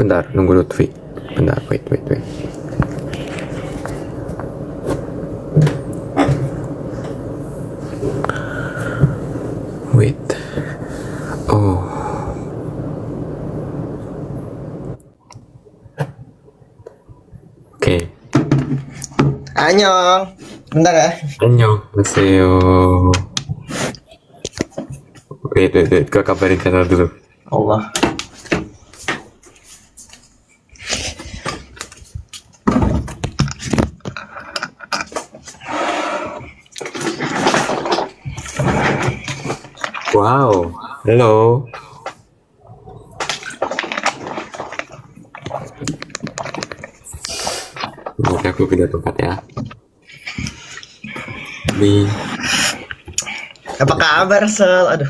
Bentar, nunggu Lutfi. Bentar, wait. Wait. Oh. Oke. Anyong. Bentar ya. 안녕하세요. Wait. Gue kabarin channel dulu. Allah. Wow. Halo. Oke, aku pindah tempat ya. Nih. Apa kabar, Sel? Aduh.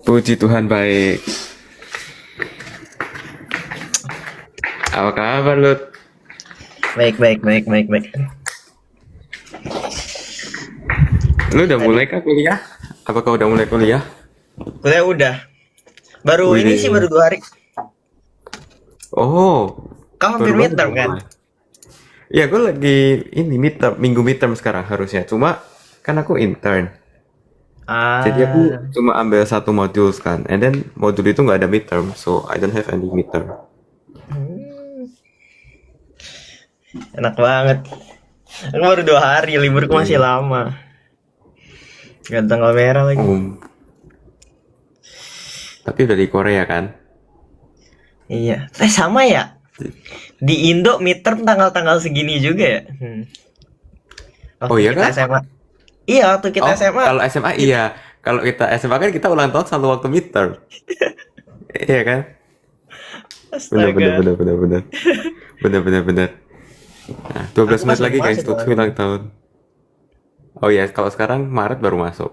Puji Tuhan baik. Apa kabar, Lut? Baik. Lu udah mulai kah kuliah? Apakah udah mulai kuliah? Kuliah udah. Baru Wih. ini sih baru 2 hari. Oh. Kau hampir baru banget midterm udah kan? mulai. Ya, gue lagi ini minggu midterm sekarang harusnya. Cuma kan aku intern. Jadi aku cuma ambil satu modul kan. And then modul itu nggak ada midterm. So I don't have any midterm. Enak banget. Aku baru 2 hari, liburku masih lama. Gak tanggal merah lagi. Tapi udah di Korea kan? Iya. Sama ya? Di Indo midterm tanggal-tanggal segini juga ya? Waktu Oh iya kita kah? SMA. Iya, waktu kita SMA. Kalau SMA iya. Kalau kita SMA kan kita ulang tahun selalu waktu midterm. Iya kan? Astaga. Bener. Nah, 12 Aku menit masih lagi guys, masuk Lutfi lagi. ulang tahun. Oh iya, kalau sekarang Maret baru masuk.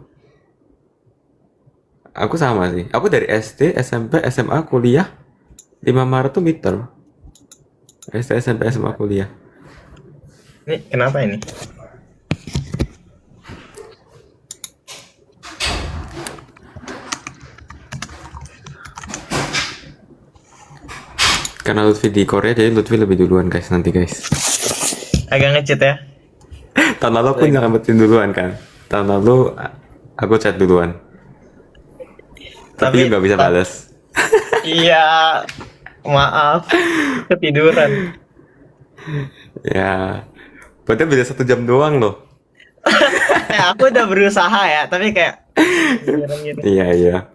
Aku sama sih. Aku dari SD, SMP, SMA, kuliah 5 Maret tuh midterm. SD, SMP, SMA, kuliah. Ini kenapa ini? Karena Lutfi di Korea, jadi Lutfi lebih duluan guys nanti guys. Agak ngecit ya. Tahun lalu aku nyelamatin duluan kan. Tahun lalu aku chat duluan. Tapi nggak bisa balas. Iya. Maaf. Ketiduran. Ya, padahal beda 1 jam doang loh. Aku udah berusaha ya, tapi kayak ketiduran gitu. Iya.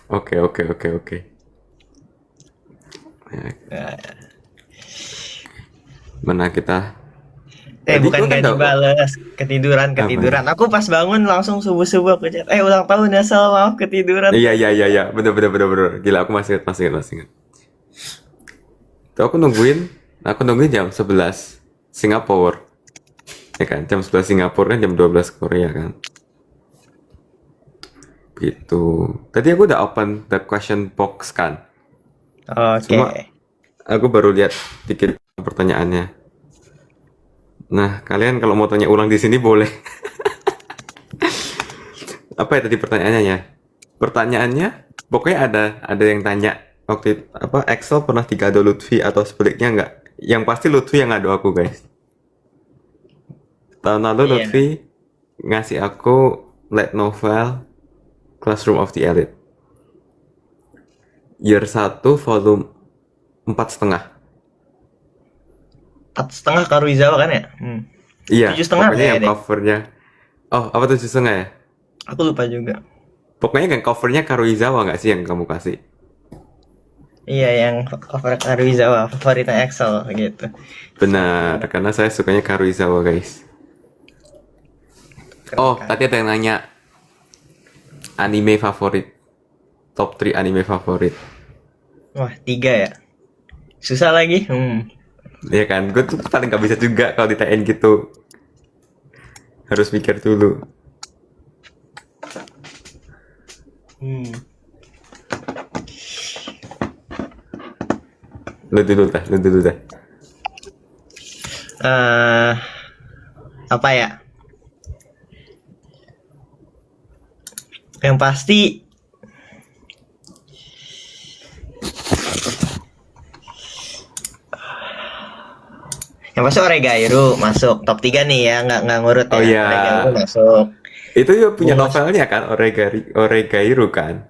Oke. Nah, Mana kita? bukan gua kan gak udah- dibales, ketiduran. Aku pas bangun langsung subuh aku chat. Ulang tahun ya Sel, maaf ketiduran. Iya. Bener. Gila, aku masih ingat. Tuh aku nungguin jam 11 Singapura. Ya kan, jam 11 Singapura kan jam 12 Korea kan. Gitu. Tadi aku udah open the question box kan. Oke. Cuma aku baru lihat dikit pertanyaannya. Nah, kalian kalau mau tanya ulang di sini boleh. Apa ya tadi pertanyaannya? Pertanyaannya pokoknya ada yang tanya waktu Excel pernah digado Lutfi atau sebaliknya nggak? Yang pasti Lutfi yang ngado aku guys. Tahun lalu Iya. Lutfi ngasih aku light novel Classroom of the Elite. Year 1 volume 4,5. 4,5 Karuizawa kan ya? Iya, 7,5 pokoknya yang deh. covernya. Oh, apa 7,5 ya? Aku lupa juga. Pokoknya yang covernya Karuizawa nggak sih yang kamu kasih? Iya, yang cover Karuizawa, favoritnya Excel gitu. Benar, karena saya sukanya Karuizawa guys. Oh, tadi ada yang nanya anime favorit. Top 3 anime favorit. Wah, 3 ya. Susah lagi. Ya kan, gue tuh paling nggak bisa juga kalau ditanyain gitu. Harus mikir dulu. Lu dulu dah. Apa ya? Yang pasti Yang pasti Oregairu masuk top 3 nih ya, nggak ngurut Oh ya. iya. Oregairu masuk. Itu juga punya Bunga, novelnya kan, Oregairu kan?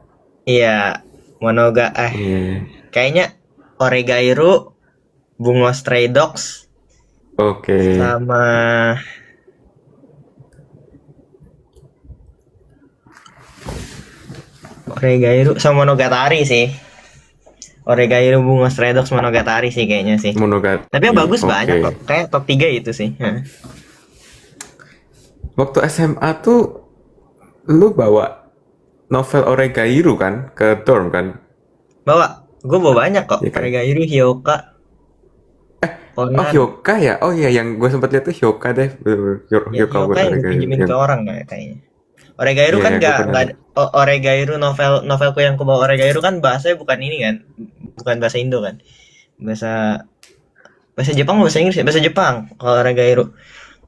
iya, Monoga Iya. kayaknya Oregairu, Bungo Stray Dogs, Oke. sama Oregairu sama Monogatari sih. Oregairu, Bungo Stray Dogs, Monogatari sih kayaknya sih. Monogatari. Tapi yang bagus Oke. banyak kok. Kayak top 3 itu sih. Heeh. Waktu SMA tuh lu bawa novel Oregairu kan ke dorm kan? Gue bawa banyak kok. Iya kan? Oregairu, Hyoka, Oh, Conan. Hyoka ya? Oh iya, yang gue sempat lihat tuh Hyoka deh. Ya, Hyoka bukan Hyoka yang Oregairu. dipinjemin ke Yang- orang kayaknya. Oregairu Iya, kan gue pernah. Oregairu novelku yang ku bawa Oregairu kan bahasanya bukan ini kan. Bukan bahasa Indo kan. Bahasa bahasa Jepang, bahasa Inggris ya? Bahasa Jepang kalau Oregairu.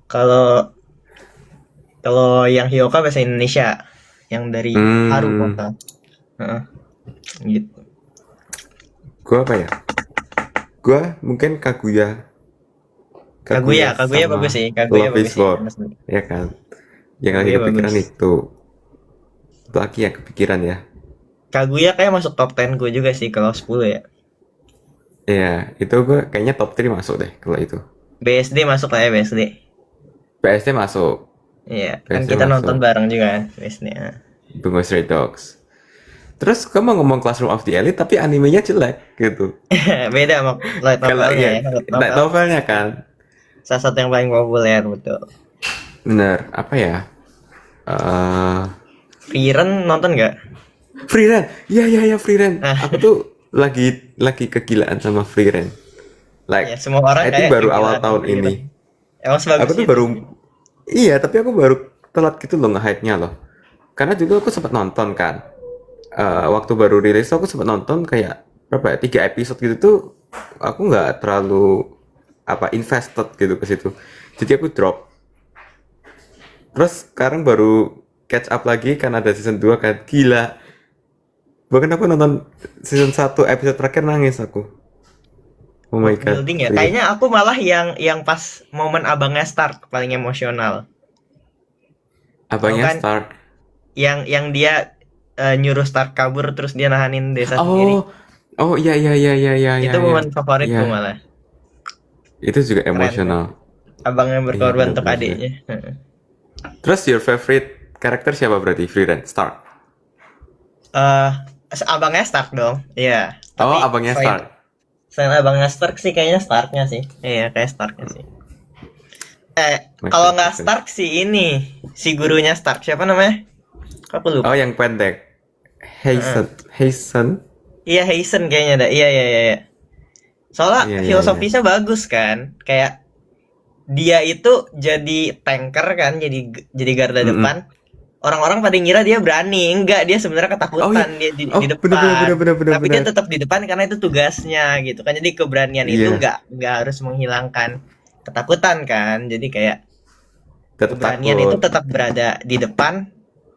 Kalau kalau yang Hyoka bahasa Indonesia. Yang dari Haru kota. Heeh. Gitu. Gue apa ya? Gue mungkin Kaguya. Kaguya sama bagus sih. Kaguya Love bagus is sih. War. Ya kan? Yang lagi Kaguya kepikiran bagus. itu. Itu lagi yang kepikiran ya. Kaguya kayak masuk top 10 ku juga sih kalau 10 ya. Iya, itu gue kayaknya top 3 masuk deh kalau itu. BSD masuk lah ya BSD. PST masuk. Iya, kan BSD kita masuk. nonton bareng juga kan BSD. Ya. Bungo Stray Dogs. Terus kamu ngomong Classroom of the Elite tapi animenya jelek gitu. Beda sama light Kalau novelnya iya, ya. Light light novel novelnya kan. salah satu yang paling populer betul. Bener, apa ya? eh Frieren nonton nggak? Free Ren. Iya, Free Ren. Ah. Aku tuh lagi kegilaan sama Free Ren. Ya, Like, semua orang I think kayak baru kegilaan awal tahun Frieren. ini. Emang sebagus Aku tuh itu baru, sih. iya, tapi aku baru telat gitu loh nge-hype-nya loh. Karena dulu aku sempat nonton kan. Waktu baru rilis aku sempat nonton kayak berapa ya, 3 episode gitu tuh aku nggak terlalu invested gitu ke situ. Jadi aku drop. Terus sekarang baru catch up lagi kan ada season 2 kan. Gila. Bahkan aku nonton season 1 episode terakhir nangis aku. Oh my god. Building ya. Serius. Kayaknya aku malah yang pas momen abangnya Stark paling emosional. Abangnya Tahu kan? Stark. Yang dia nyuruh Stark kabur terus dia nahanin desa sendiri. Oh iya. Itu momen favoritku Iya. malah. Itu juga emosional. Abangnya berkorban Iya, untuk bener. adiknya. Heeh. Terus your favorite karakter siapa berarti? Free Ren, Stark. Abangnya Stark dong. Iya. Oh, Tapi abangnya selain- Stark. Selain abangnya Stark sih kayaknya Starknya sih. Iya, kayak Starknya sih. Masih Kalau nggak oke. Stark sih ini si gurunya Stark siapa namanya? Aku lupa. Oh, yang pendek. Hasten. Iya Hasten kayaknya dah. Iya. Soalnya Iya. filosofisnya bagus kan. Kayak dia itu jadi tanker kan, jadi garda Mm-mm. depan. Orang-orang pada ngira dia berani, enggak dia sebenarnya ketakutan Oh, iya. dia di Oh, depan. bener. Tapi dia tetap di depan karena itu tugasnya gitu kan. Jadi keberanian itu Iya. enggak harus menghilangkan ketakutan kan. Jadi kayak Tetap keberanian itu takut. tetap berada di depan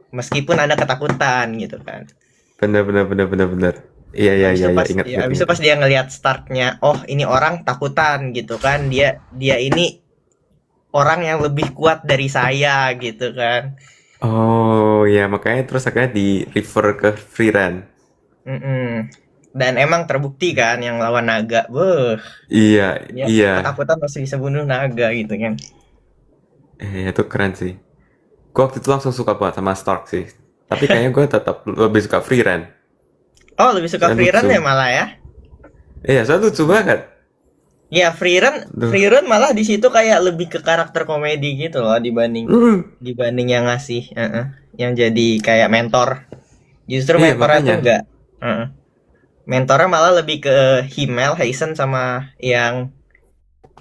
meskipun ada ketakutan gitu kan. Bener. Iya, ingat. Habis itu pas dia ngelihat Starknya, oh ini orang takutan gitu kan. Dia ini orang yang lebih kuat dari saya gitu kan. Oh, ya makanya terus akhirnya di refer ke Free Ren. Mm-mm. Dan emang terbukti kan yang lawan naga, Iya. ketakutan masih bisa bunuh naga gitu kan. Itu keren sih. Gue waktu itu langsung suka banget sama Stark sih. Tapi kayaknya gue tetap lebih suka Free Ren. Oh lebih suka Soalnya Frieren lucu. ya malah ya? Iya, soalnya lucu banget. Ya Frieren Duh. malah di situ kayak lebih ke karakter komedi gitu loh dibanding yang ngasih, yang jadi kayak mentor. Justru Iya, mentornya tuh makanya. enggak. Mentornya malah lebih ke Himmel, Hasten sama yang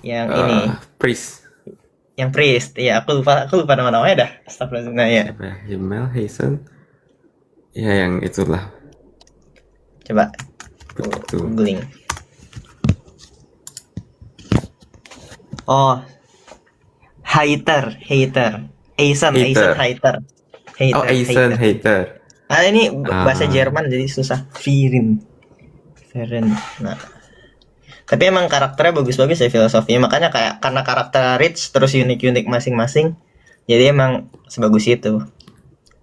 ini, Priest. yang Priest. Iya, aku lupa nama-namanya dah. Astagfirullah. Nah, ya. Siapa ya? Himmel, Hasten. Ya yang itulah. Coba Betul. googling. Oh, Hater. Hater. Oh, Aizen Hater. Ini bahasa Ah. Jerman jadi susah. Frieren. Nah, Tapi emang karakternya bagus-bagus ya filosofinya. Makanya kayak karena karakter rich terus unik-unik masing-masing. Jadi emang sebagus itu.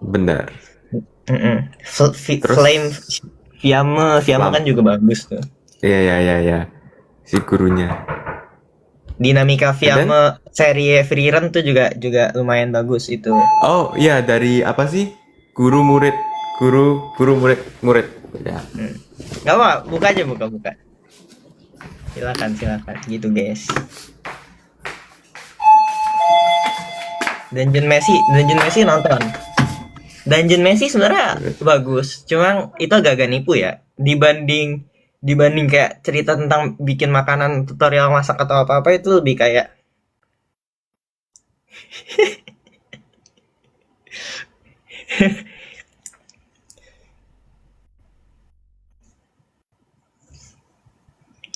Benar. Terus Flame Fiamme kan juga bagus tuh. iya. Si gurunya. Dinamika And then Fiamme seri Free Run tuh juga juga lumayan bagus itu. oh iya dari apa sih? Guru murid guru murid. Ya. Gak apa, buka aja buka. Silakan gitu guys. Dungeon Messi nonton. Dungeon Messi sebenarnya bagus, cuma itu agak-agak nipu ya. Dibanding kayak cerita tentang bikin makanan, tutorial masak atau apa-apa, itu lebih kayak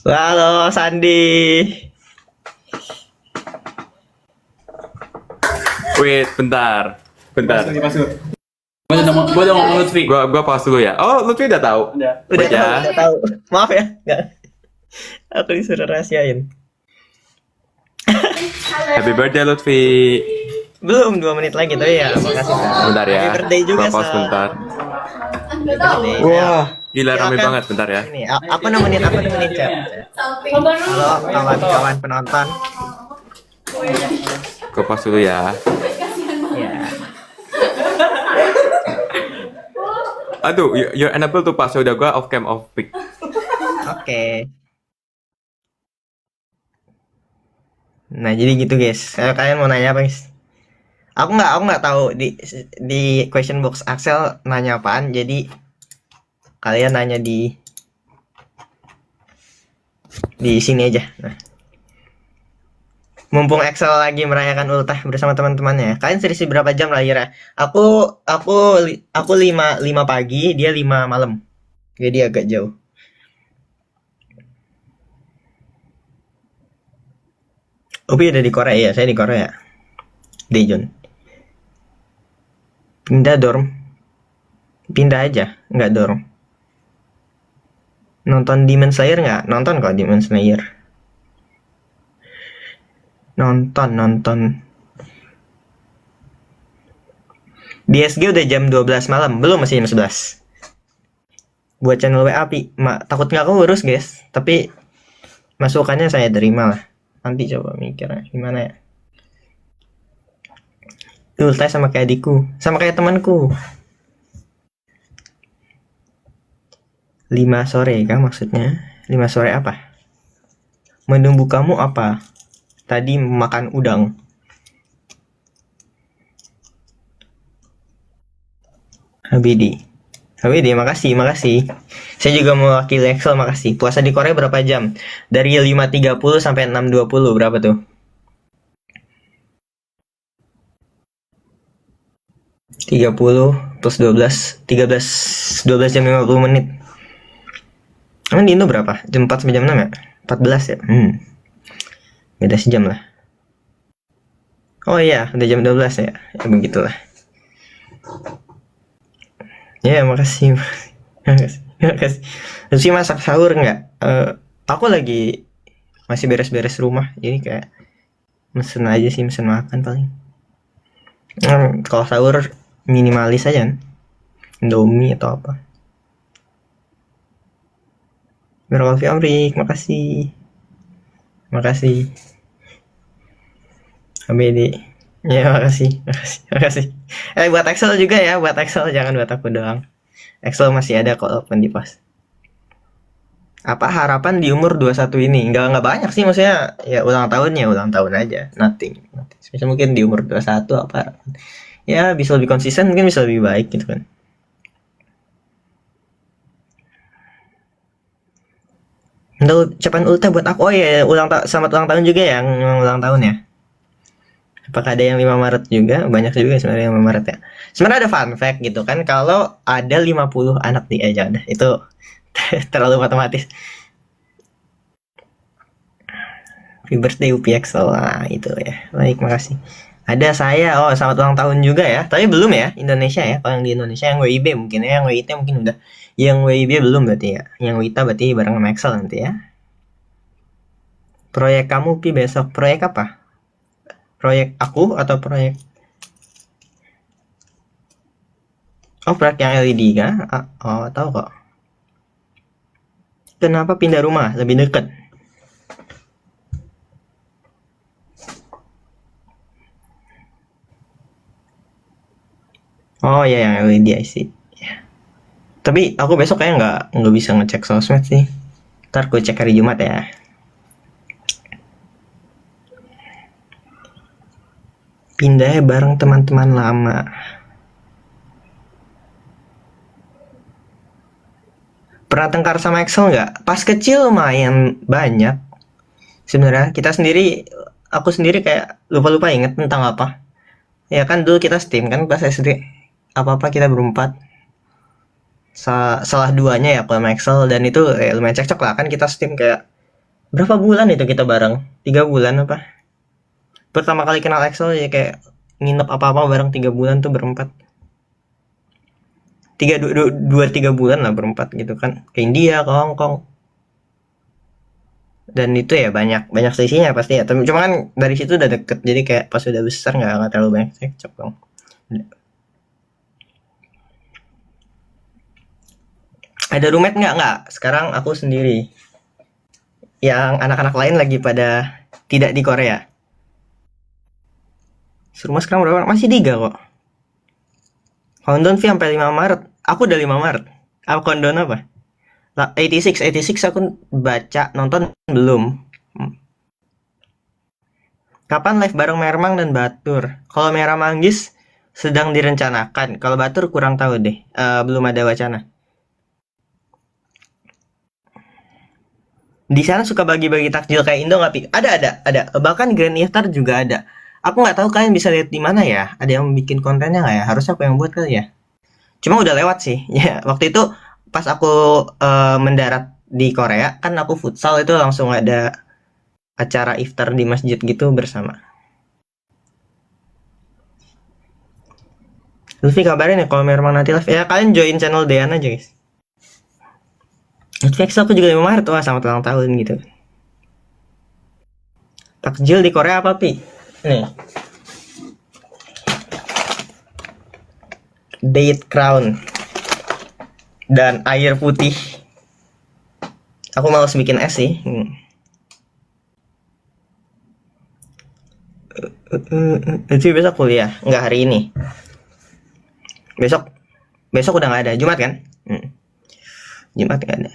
halo Sandi. Wait, bentar. Gue udah ngomong Lutfi. Gua pause dulu ya. Oh, Lutfi udah tahu. Udah. Udah Ya. tahu. Maaf ya, nggak. Aku disuruh rahasiain. Happy birthday Lutfi. Belum 2 menit lagi tapi ya makasih Kak. Bentar ya. Happy birthday juga Gua pause Sa. bentar. Happy birthday. Wah, gila rame Silakan. banget bentar ya. Ini apa nemenin chat. Halo kawan-kawan penonton. Gua pause dulu ya. Ya. Aduh, you're unable to pass. Udah gua off cam off pic. Oke. Nah, jadi gitu guys. Kalian mau nanya apa, guys? Aku nggak tahu di question box Axel nanya apaan. Jadi kalian nanya di sini aja. Nah, mumpung Axel lagi merayakan ultah bersama teman-temannya. Kalian selisih berapa jam lahirnya? Aku 5 pagi, dia 5 malam. Jadi agak jauh. Upi ada di Korea ya, saya di Korea. Daejeon. Pindah dorm. Pindah aja, nggak dorm. Nonton Demon Slayer nggak? Nonton kok Demon Slayer. Nonton. Di SG udah jam 12 malam, belum masih jam 11. Buat channel WA takut nggak keurus guys, tapi masukannya saya terima lah. Nanti coba mikirnya gimana ya. Ultah sama kayak adikku, sama kayak temanku. 5 sore kah maksudnya? 5 sore apa? Menunggu kamu apa? Tadi makan udang. HBD, makasih. Saya juga mewakili Excel, makasih. Puasa di Korea berapa jam? Dari 5.30 sampai 6.20, berapa tuh? 30 plus 12 jam 50 menit. Emang di Indo berapa? Jam 4 sampai jam 6 ya? 14 ya? Beda sejam lah. Oh iya, udah jam 12 ya? Ya begitulah. Ya, makasih. Terus masak sahur nggak? Aku lagi masih beres-beres rumah, jadi kayak mesen aja sih, mesen makan paling. Kalau sahur minimalis aja, Indomie atau apa. Berkofi Amrik, makasih. HBD. Ya, makasih. Buat Excel juga ya, buat Excel, jangan buat aku doang. Excel masih ada kok open di pos. Apa harapan di umur 21 ini? Nggak banyak sih, maksudnya ya ulang tahun aja. Nothing. Spesial mungkin di umur 21 apa harapan. Ya bisa lebih konsisten, mungkin bisa lebih baik gitu kan. Untuk ucapan ultah buat aku. Oh iya, selamat ulang tahun juga ya, yang ulang tahun ya. Apakah ada yang 5 Maret juga? Banyak juga sebenarnya yang 5 Maret ya. Sebenarnya ada fun fact gitu kan, kalau ada 50 anak nih aja udah, itu terlalu matematis. Happy birthday UPXL lah itu ya. Baik, makasih. Ada saya, selamat ulang tahun juga ya. Tapi belum ya, Indonesia ya. Kalau yang di Indonesia yang WIB mungkin ya, yang WIT mungkin udah. Yang WIB belum berarti ya. Yang WITA berarti bareng sama Excel nanti ya. Proyek kamu Pi besok proyek apa? Proyek aku atau proyek? Oh, proyek yang LED kah? Oh, tahu kok. Kenapa pindah rumah? Lebih dekat. Oh ya, yang LED sih. Ya. Tapi aku besok kayaknya nggak bisa ngecek sosmed sih. Ntar aku cek hari Jumat ya. Pindah bareng teman-teman lama. Pernah tengkar sama Excel nggak? Pas kecil lumayan banyak. Sebenarnya aku sendiri kayak lupa-lupa inget tentang apa. Ya kan dulu kita Steam kan pas SD. Apa-apa kita berempat. Salah duanya ya kalau sama Excel, dan itu lumayan cekcok lah kan. Kita Steam kayak berapa bulan itu kita bareng? 3 bulan apa? Pertama kali kenal Excel ya kayak nginep apa-apa bareng 3 bulan tuh berempat. 3 bulan lah berempat gitu kan, ke India, ke Hong Kong. Dan itu ya banyak selisihnya pasti ya. Tapi cuma kan dari situ udah deket, jadi kayak pas udah besar nggak terlalu banyak cekcok dong. Ada roommate nggak? Sekarang aku sendiri. Yang anak-anak lain lagi pada tidak di Korea. Serumah sekarang berapa? Masih 3 kok. Countdown V sampai 5 Maret. Aku udah 5 Maret. Aku countdown apa? 86 aku baca, nonton belum. Kapan live bareng Mermang dan Batur? Kalau Merah Manggis sedang direncanakan. Kalau Batur kurang tahu deh. Belum ada wacana. Di sana suka bagi-bagi takjil kayak Indo nggak, Pi? Ada. Bahkan Grand Iftar juga ada. Aku nggak tahu kalian bisa lihat di mana ya. Ada yang bikin kontennya nggak ya? Harusnya aku yang buat kali ya. Cuma udah lewat sih. Ya, waktu itu pas aku mendarat di Korea, kan aku futsal itu langsung ada acara iftar di masjid gitu bersama. Lutfi kabarin ya kalau memang nanti live. Ya kalian join channel Dean aja guys. Netflix aku juga 5 Maret, wah selamat ulang tahun gitu. Takjil di Korea apa, Pi? Nih. Date crown. Dan air putih. Aku malas bikin es sih. Itu besok kuliah, nggak hari ini. Besok udah nggak ada. Jumat kan? Jumat nggak ada.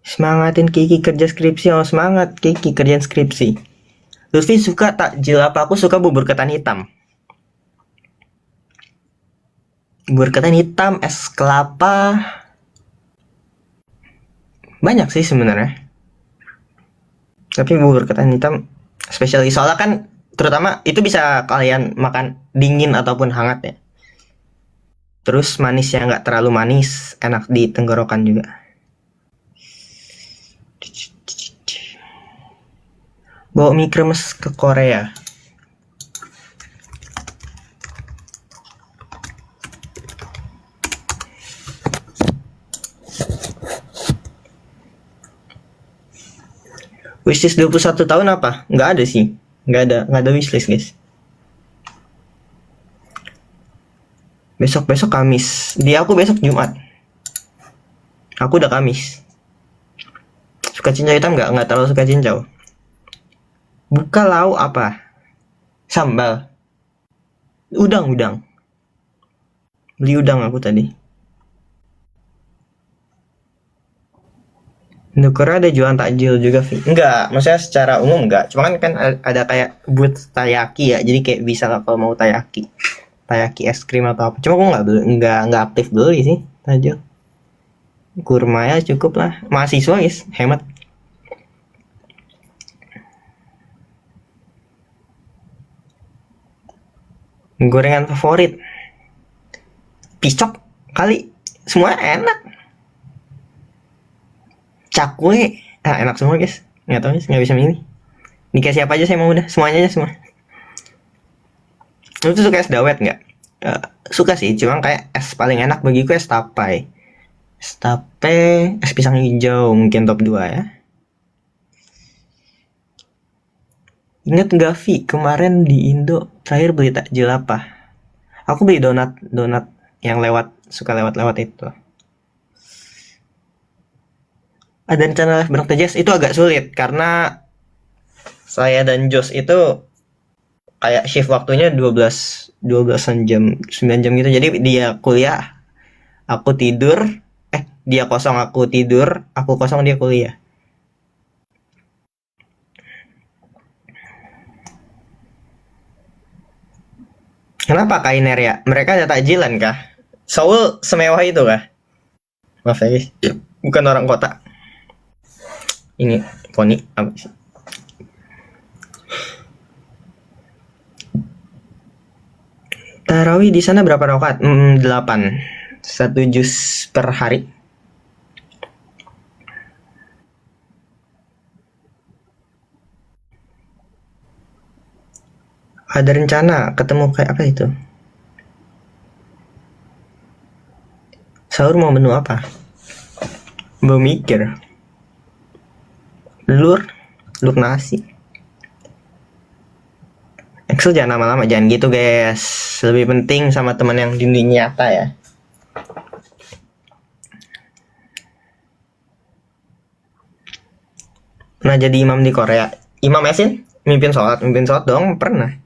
Semangatin Kiki kerja skripsi. Oh semangat Kiki kerjaan skripsi. Lutfi suka takjil apa? Aku suka bubur ketan hitam. Bubur ketan hitam, es kelapa. Banyak sih sebenarnya. Tapi bubur ketan hitam spesialis, soalnya kan terutama itu bisa kalian makan dingin ataupun hangat ya. Terus manisnya nggak terlalu manis, enak di tenggorokan juga. Bawa mie kremes ke Korea. Wishlist 21 tahun apa? Nggak ada sih. Nggak ada wishlist guys. Besok Kamis. Dia aku besok Jumat. Aku udah Kamis. Suka cincau hitam nggak? Nggak terlalu suka cincau. Buka lauk apa? Sambal. Udang. Beli udang aku tadi. Di Korea ada jualan takjil juga, Vi? Enggak, maksudnya secara umum enggak. Cuma kan ada kayak booth taiyaki ya. Jadi kayak bisa lah kalau mau taiyaki es krim atau apa. Cuma aku nggak aktif beli sih takjil. Kurma ya cukup lah. Mahasiswa guys, hemat. Gorengan favorit picok kali, semua enak. Cakwe enak semua guys, nggak tahu guys, nggak bisa milih. Dikasih apa aja saya mau, udah semuanya aja semua. Lu tuh suka es dawet nggak? Suka sih, cuma kayak es paling enak bagiku es tapai. Es tape, es pisang hijau mungkin top 2 ya. Ingat gak Vi, kemarin di Indo terakhir beli takjil apa? Aku beli donat yang suka lewat itu. Ada rencana berangkat ke Jazz itu agak sulit karena saya dan Jos itu kayak shift waktunya 12 jam, 9 jam gitu. Jadi dia kuliah, aku tidur, dia kosong aku tidur, aku kosong dia kuliah. Kenapa Kainer ya? Mereka ada takjilan kah? Seoul semewah itu kah? Maaf ya guys, bukan orang kota. Ini poni apa sih? Tarawih di sana berapa rakaat? 8. 1 juz per hari. Ada rencana ketemu kayak apa itu? Sahur mau menu apa? Belum mikir. Lur nasi. Excel jangan lama-lama, jangan gitu guys. Lebih penting sama teman yang di dunia nyata ya. Pernah jadi imam di Korea? Imam Yasin? Mimpin sholat dong, pernah.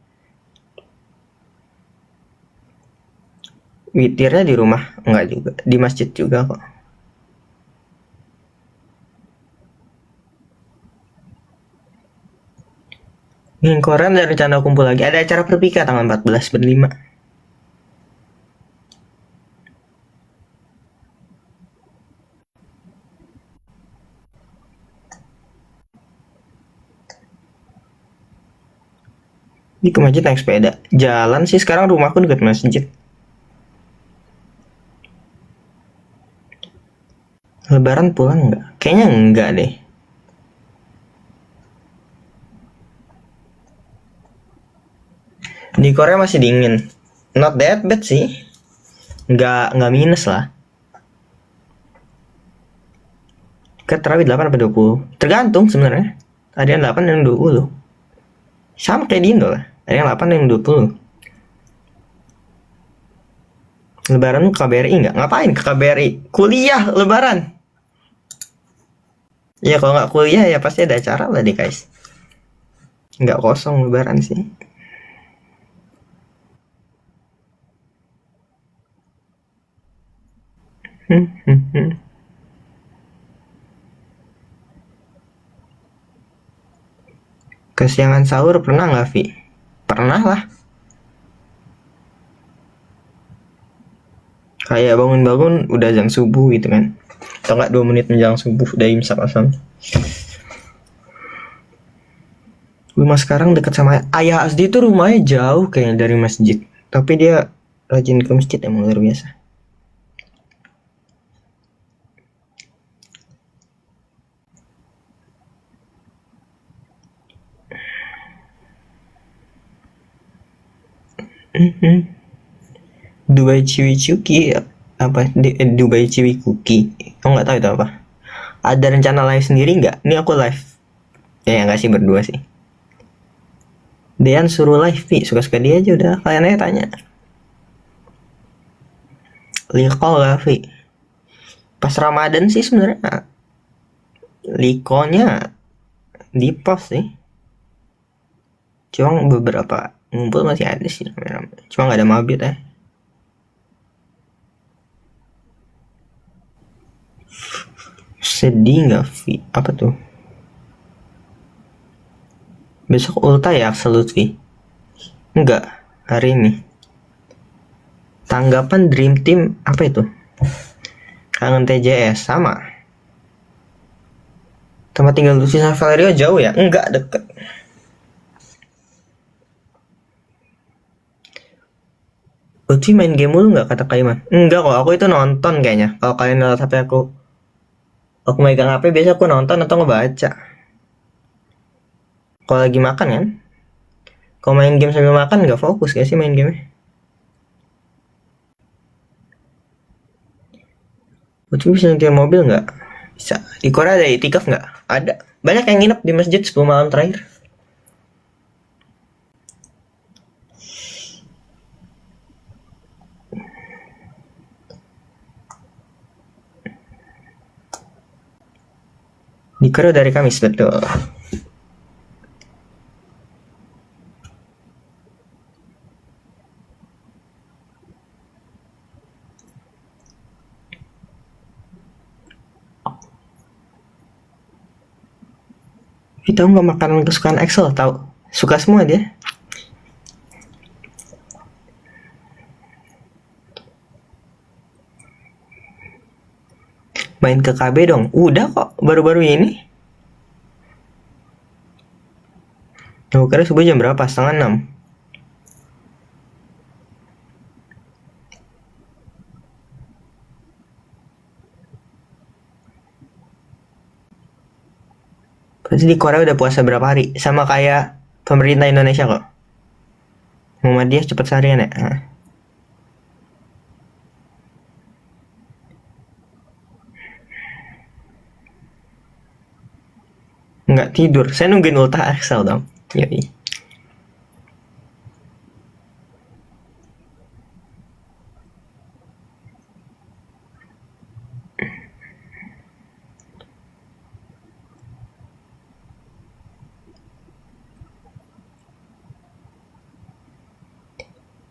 Witirnya di rumah? Enggak juga, di masjid juga kok. Koran ada rencana kumpul lagi. Ada acara perpika tanggal 14 berlima. Ini ke masjid naik sepeda. Jalan sih sekarang rumahku dekat masjid. Lebaran pulang nggak? Kayaknya enggak deh. Di Korea masih dingin. Not that bad sih. Nggak minus lah. Ke terawih 8 atau 20? Tergantung sebenarnya. Ada yang 8 dan 20. Sama kayak di Indo lah. Ada yang 8 dan yang 20. Lebaran KBRI nggak? Ngapain ke KBRI? Kuliah lebaran. Ya kalau nggak kuliah ya pasti ada acara lah deh guys. Nggak kosong lebaran sih. Kesiangan sahur pernah nggak Vi? Pernah lah. Kayak bangun-bangun udah jam subuh gitu kan. Atau nggak 2 menit menjelang subuh udah imsak asam. Rumah sekarang dekat sama ayah Asdi itu rumahnya jauh kayaknya dari masjid. Tapi dia rajin ke masjid emang luar biasa. Dubai Ciwi Cuki apa? Dubai Ciwi Kuki. Kamu nggak tahu itu apa? Ada rencana live sendiri nggak? Ini aku live. Ya nggak sih, berdua sih. Dean suruh live Vi, suka-suka dia aja udah. Kalian aja tanya. Liko gak Vi? Pas Ramadan sih sebenarnya Likonya di post sih. Cuma beberapa ngumpul masih ada sih rame-rame. Cuma nggak ada mabit ya. Sedih nggak Vi? Apa tuh? Besok ulta ya Absolute Vi? Enggak, hari ini. Tanggapan Dream Team apa itu? Kangen TJS sama. Tempat tinggal Lucy sama Valerio jauh ya? Enggak, deket. Lutfi main game mulu nggak kata Kaiman? Enggak kok, aku itu nonton kayaknya. Kalau kalian lihat HP aku megang HP biasa aku nonton atau ngebaca. Kalau lagi makan kan? Kalau main game sambil makan nggak fokus gak sih main game? Lutfi bisa nyetir mobil nggak? Bisa. Di Korea ada itikaf nggak? Ada. Banyak yang nginep di masjid 10 malam terakhir. Di Korea dari Kamis, betul. Tahu nggak makanan kesukaan Excel? Tahu, suka semua dia. Main ke KB dong. Udah kok, baru-baru ini. Aku kira subuh jam berapa? 5:30. Berarti di Korea udah puasa berapa hari? Sama kayak pemerintah Indonesia kok. Muhammadiyah cepet seharian ya? Nah. Nggak tidur. Saya nungguin ultah Excel dong. Yoi.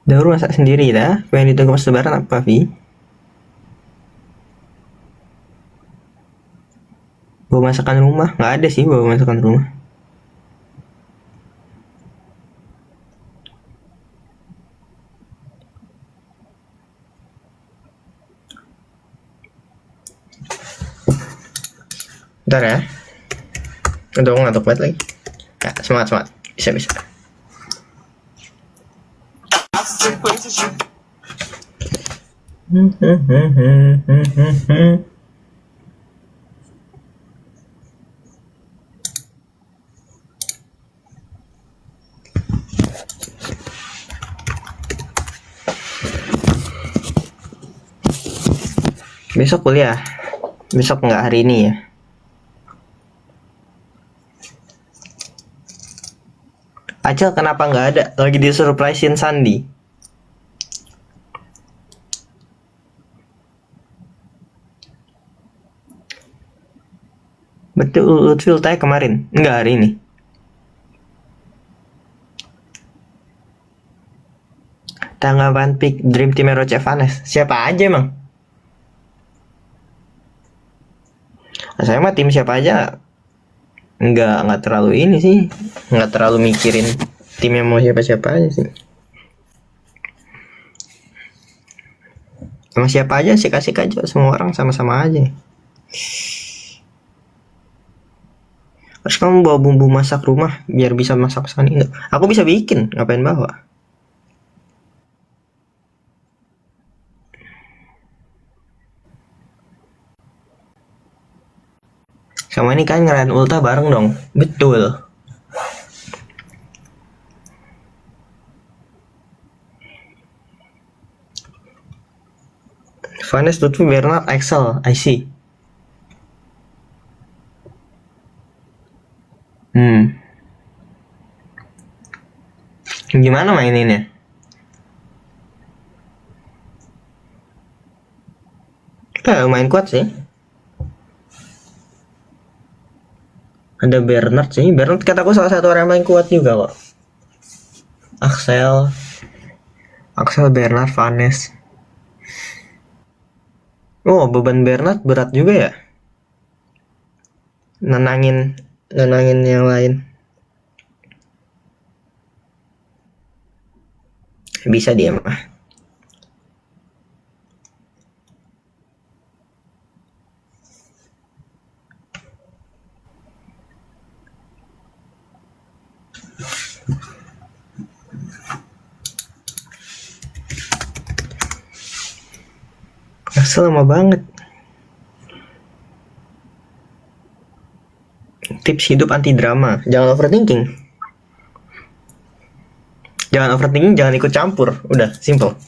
Daur masak sendiri dah. Pengen ditunggu pas lebaran apa, Vi? Bawa masakan rumah? Nggak ada sih bawa masakan rumah. Bentar ya. Udah ngantuk banget lagi. Ya, semangat. Bisa. Besok kuliah. Besok nggak hari ini ya. Acel kenapa nggak ada? Lagi disurprisein Sandi. Betul, Lutfi ultah kemarin. Enggak, hari ini. Tanggapan pick Dream Team Roche Vanes. Siapa aja emang? Saya mah tim siapa aja. Enggak terlalu ini sih. Enggak terlalu mikirin tim yang mau siapa aja sih. Sama siapa aja asik-asik aja. Semua orang sama-sama aja. Harus kamu bawa bumbu masak rumah biar bisa masak pesan ini. Aku bisa bikin, ngapain bawa? Sama ini kan ngerayain ultah bareng dong. Betul. Vanes, Lutfi, Bernard, Excel, I see. Gimana maininnya? Main kuat sih. Ada Bernard sih. Bernard kataku salah satu orang yang paling kuat juga kok. Axel, Bernard, Vanes. Oh, beban Bernard berat juga ya. Nenangin yang lain. Bisa dia mah. Lama banget. Tips hidup anti drama. Jangan overthinking. Jangan ikut campur. Udah, simple.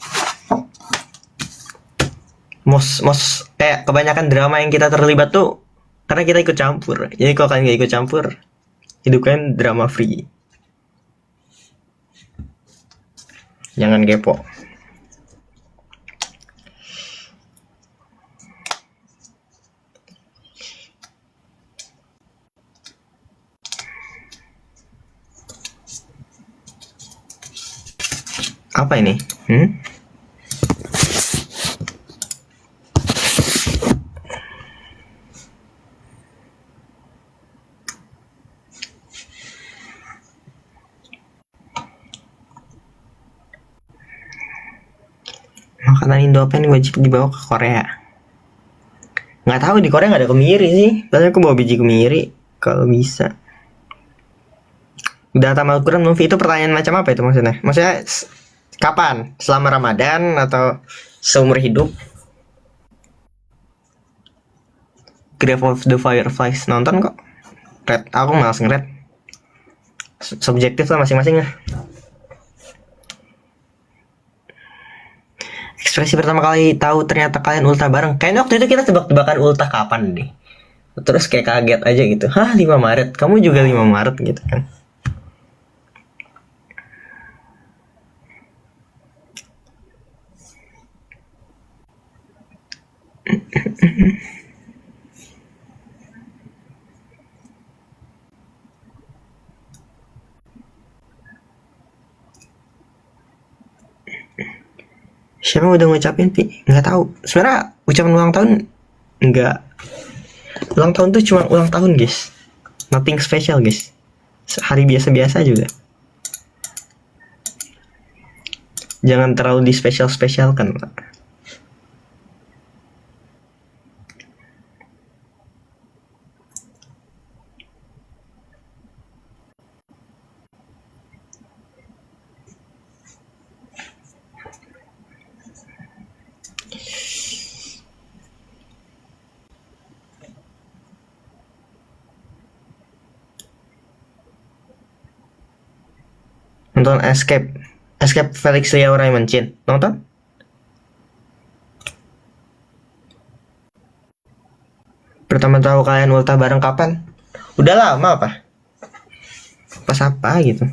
most kayak kebanyakan drama yang kita terlibat tuh karena kita ikut campur. Jadi kalau kalian gak ikut campur, hidup kalian drama free. Jangan kepo. Apa ini? Makanan Indo apa yang wajib dibawa ke Korea? Nggak tahu, di Korea nggak ada kemiri sih. Tapi aku bawa biji kemiri kalau bisa. Udah tamat Al-Quran belum? Itu pertanyaan macam apa itu maksudnya? Maksudnya kapan? Selama Ramadan atau seumur hidup? Grave of the Fireflies nonton kok. Red, aku malas ngeliat. Subjektif lah masing-masing lah. Ekspresi pertama kali tahu ternyata kalian ultah bareng. Kayaknya waktu itu kita tebak-tebakan ultah kapan deh. Terus kayak kaget aja gitu. Hah, 5 Maret? Kamu juga 5 Maret gitu kan. Siapa udah ngucapin, Pi? Nggak tahu. Sebenarnya ucapan ulang tahun nggak. Ulang tahun tuh cuma ulang tahun, guys. Nothing special, guys. Hari biasa-biasa juga. Jangan terlalu di spesial-spesialkan, Pak. Nonton Escape Felix Liao Raymond Chin. Nonton? Pertama tahu kalian ultah bareng kapan? Udah lama apa? Pas apa gitu?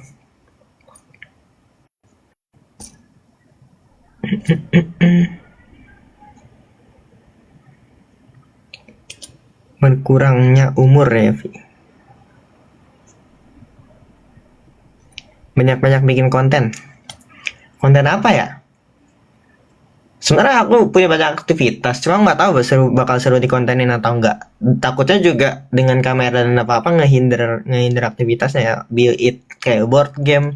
Berkurangnya umur ya, Vi. Banyak-banyak bikin konten. Konten apa ya? Sebenarnya aku punya banyak aktivitas, cuma nggak tahu bakal seru dikontenin atau enggak. Takutnya juga dengan kamera dan apa-apa ngehinder aktivitasnya ya. Be it kayak board game,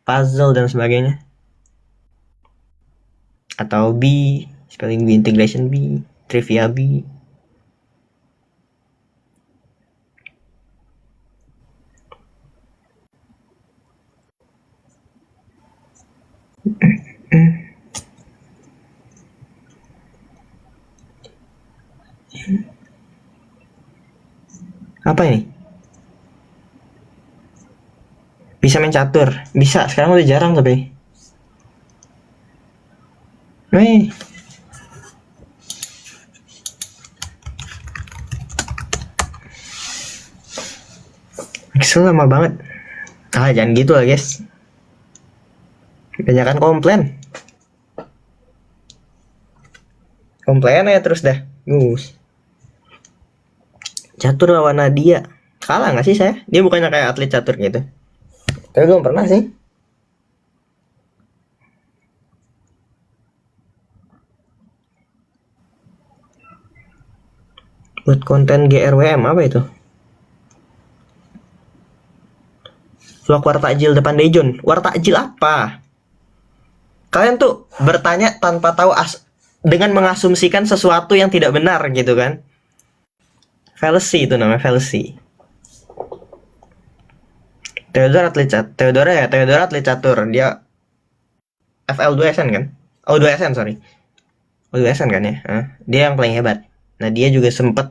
puzzle dan sebagainya. Atau spelling bee, integration bee, trivia bee. Apa ini? Bisa main catur? Bisa, sekarang udah jarang tapi. Excel lama banget. Jangan gitu lah, guys. Kebanyakan komplain ya terus dah. Catur lawan Nadia. Kalah nggak sih saya? Dia bukannya kayak atlet catur gitu. Tapi belum pernah sih. Buat konten GRWM apa itu? Vlog wartakjil depan Dejon. Wartakjil apa? Kalian tuh bertanya tanpa tahu dengan mengasumsikan sesuatu yang tidak benar gitu kan? Fallacy itu namanya, fallacy. Theodora atlet catur. Dia FL2SN kan? Oh, 2SN sorry. Oh, 2SN kan ya? Dia yang paling hebat. Nah, dia juga sempet,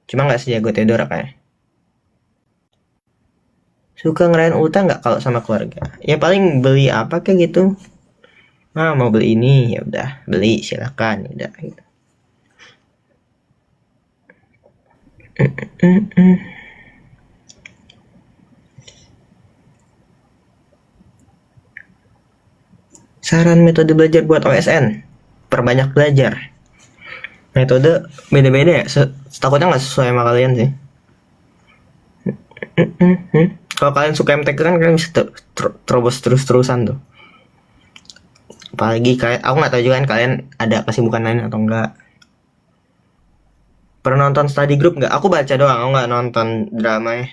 cuma nggak sejago Theodora kayak. Suka ngerayain ultah nggak kalau sama keluarga? Ya paling beli apa kayak gitu. Mau beli ini, ya udah beli, silakan, udah gitu. Saran metode belajar buat OSN. Perbanyak belajar. Metode beda-beda ya. Takutnya nggak sesuai sama kalian sih. Kalau kalian suka MTK kan kalian bisa terobos terus-terusan tuh. Apalagi kayak aku nggak tahu juga kan kalian ada kesibukan lain atau enggak. Pernah nonton study group nggak? Aku baca doang, aku nggak nonton dramanya.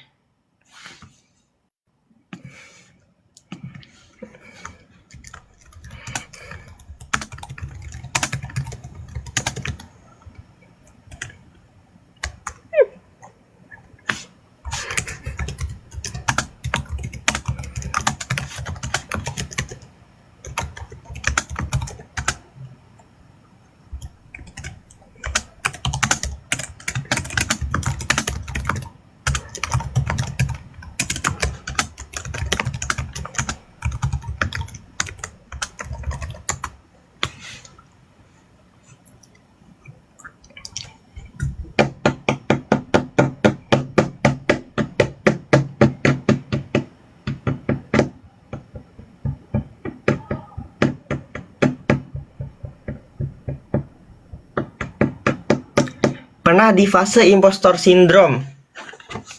Pernah di fase impostor syndrome?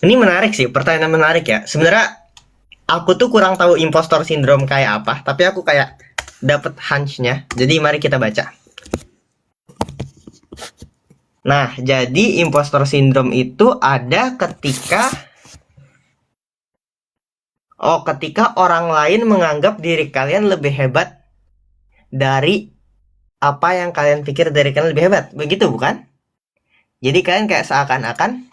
Ini menarik sih, pertanyaan menarik ya. Sebenarnya aku tuh kurang tahu impostor syndrome kayak apa, tapi aku kayak dapet hunch-nya. Jadi mari kita baca. Nah, jadi impostor syndrome itu ada ketika orang lain menganggap diri kalian lebih hebat dari apa yang kalian pikir dari kalian lebih hebat. Begitu bukan? Jadi kalian kayak seakan-akan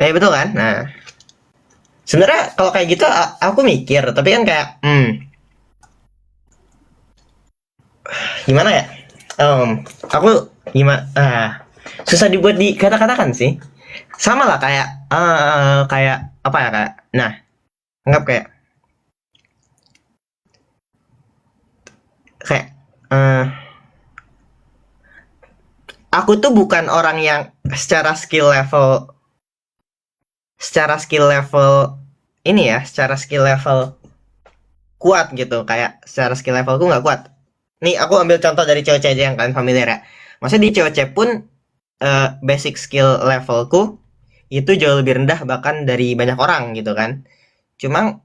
betul kan? Nah, sebenarnya kalau kayak gitu aku mikir, tapi kan kayak gimana ya? Aku gimana? Susah dibuat di kata-katakan sih. Sama lah kayak apa ya kayak. Nah, anggap kayak aku tuh bukan orang yang secara skill level kuat gitu, kayak secara skill levelku nggak kuat. Nih aku ambil contoh dari cewek-cewek aja yang kalian familiar ya. Maksudnya di cewek-cewek pun basic skill levelku itu jauh lebih rendah bahkan dari banyak orang gitu kan. Cuma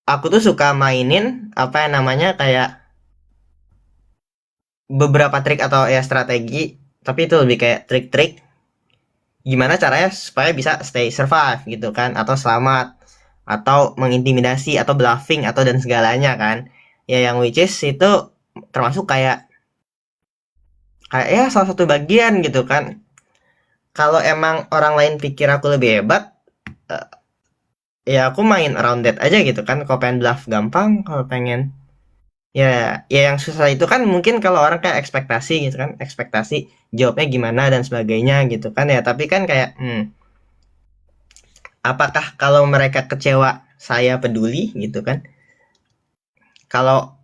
aku tuh suka mainin apa yang namanya kayak beberapa trik atau ya strategi, tapi itu lebih kayak trik-trik gimana caranya supaya bisa stay survive gitu kan, atau selamat, atau mengintimidasi, atau bluffing, atau dan segalanya kan. Ya yang which is itu termasuk kayak ya salah satu bagian gitu kan. Kalau emang orang lain pikir aku lebih hebat, ya aku main around that aja gitu kan. Kalau pengen bluff gampang, kalau pengen ya yang susah itu kan mungkin kalau orang kayak ekspektasi gitu kan, ekspektasi jawabnya gimana dan sebagainya gitu kan ya. Tapi kan kayak apakah kalau mereka kecewa saya peduli gitu kan? Kalau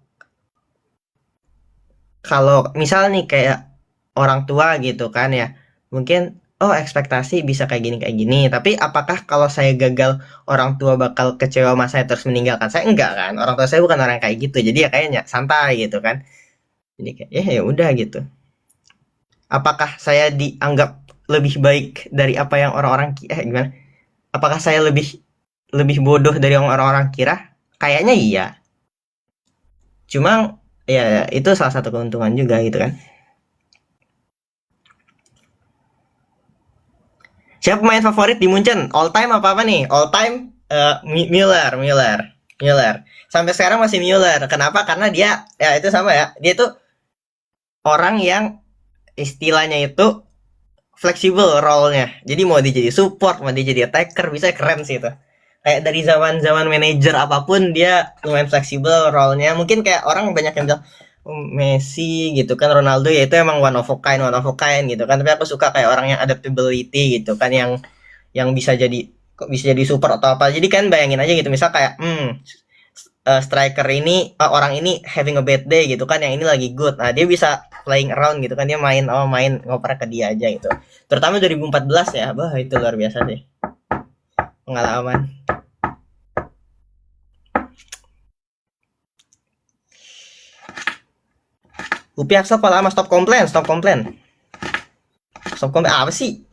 misal nih kayak orang tua gitu kan ya, mungkin ekspektasi bisa kayak gini, tapi apakah kalau saya gagal orang tua bakal kecewa sama saya terus meninggalkan saya? Enggak kan, orang tua saya bukan orang kayak gitu, jadi ya kayaknya santai gitu kan. Jadi kayak ya udah gitu. Apakah saya dianggap lebih baik dari apa yang orang-orang gimana? Apakah saya lebih bodoh dari yang orang-orang kira? Kayaknya iya. Cuma ya itu salah satu keuntungan juga gitu kan. Siapa pemain favorit di Munchen? All time apa nih? All time Müller. Sampai sekarang masih Müller. Kenapa? Karena dia ya itu sama ya. Dia tuh orang yang istilahnya itu fleksibel role-nya. Jadi mau dia jadi support, mau dia jadi attacker, bisa keren sih itu. Kayak dari zaman manajer apapun dia lumayan fleksibel role-nya. Mungkin kayak orang banyak yang bilang Messi gitu kan, Ronaldo ya itu emang one of a kind gitu kan. Tapi aku suka kayak orang yang adaptability gitu kan, yang bisa jadi kok bisa jadi super atau apa. Jadi kan bayangin aja gitu, misal kayak striker ini orang ini having a bad day gitu kan, yang ini lagi good. Nah, dia bisa playing around gitu kan, dia main ngoper ke dia aja gitu. Terutama 2014 ya. Wah, itu luar biasa sih pengalaman. Upi Axel kalau lama stop komplain apa sih?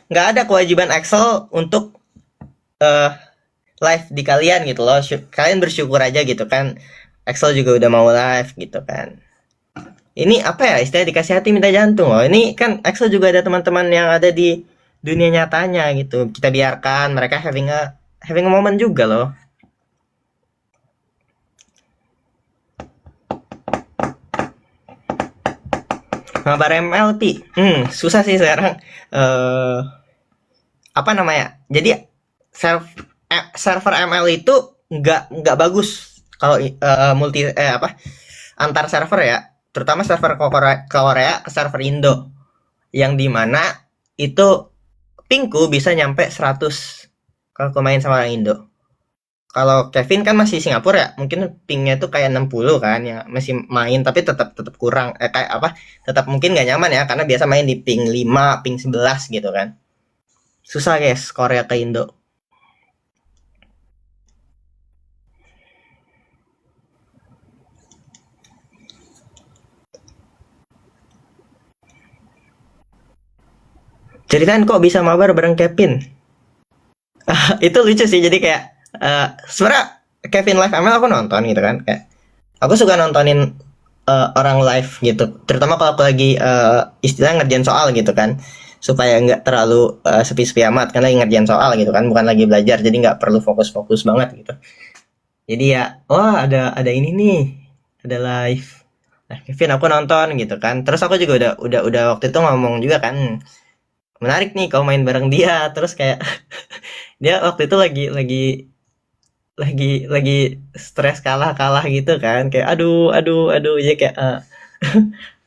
Nggak ada kewajiban Axel untuk live di kalian gitu loh. Kalian bersyukur aja gitu kan. Axel juga udah mau live gitu kan. Ini apa ya, istilah dikasih hati minta jantung loh. Ini kan Axel juga ada teman-teman yang ada di dunia nyatanya gitu. Kita biarkan mereka having a moment juga loh. Mabar MLP, susah sih sekarang. Apa namanya? Jadi server ML itu nggak bagus kalau antar server ya. Terutama server Korea ke server Indo, yang dimana itu pingku bisa nyampe 100 kalau main sama orang Indo. Kalau Kevin kan masih Singapura ya, mungkin pingnya tuh kayak 60 kan, ya masih main tapi tetap kurang, kayak apa, tetap mungkin nggak nyaman ya, karena biasa main di ping 5, ping 11 gitu kan. Susah guys, Korea ke Indo. Ceritain kok bisa mabar bareng Kevin. Itu lucu sih, jadi kayak sebenarnya Kevin live ML aku nonton gitu kan, kayak aku suka nontonin orang live gitu, terutama kalau aku lagi istilah ngerjain soal gitu kan, supaya nggak terlalu sepi-sepi amat karena lagi ngerjain soal gitu kan, bukan lagi belajar, jadi nggak perlu fokus-fokus banget gitu. Jadi ya, wah ada ini nih, ada live. Nah, Kevin aku nonton gitu kan, terus aku juga udah waktu itu ngomong juga kan, menarik nih kau main bareng dia, terus kayak dia waktu itu lagi stres kalah gitu kan, kayak aduh ya kayak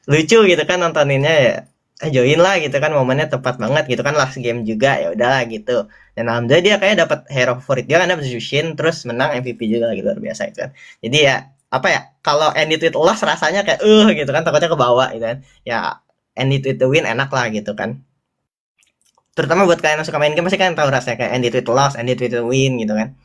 lucu gitu kan nontoninnya ya. Join lah gitu kan, momennya tepat banget gitu kan, last game juga, ya udahlah gitu. Dan alhamdulillah dia kayak dapat hero favorit dia kan, dapat Zushin, terus menang MVP juga gitu, luar biasa gitu kan. Jadi ya apa ya, kalau end it with loss rasanya kayak gitu kan, takutnya ke bawah gitu kan. Ya end it with the win enak lah gitu kan. Terutama buat kalian yang suka main game pasti kan tahu rasanya kayak end it with loss, end it with the win gitu kan.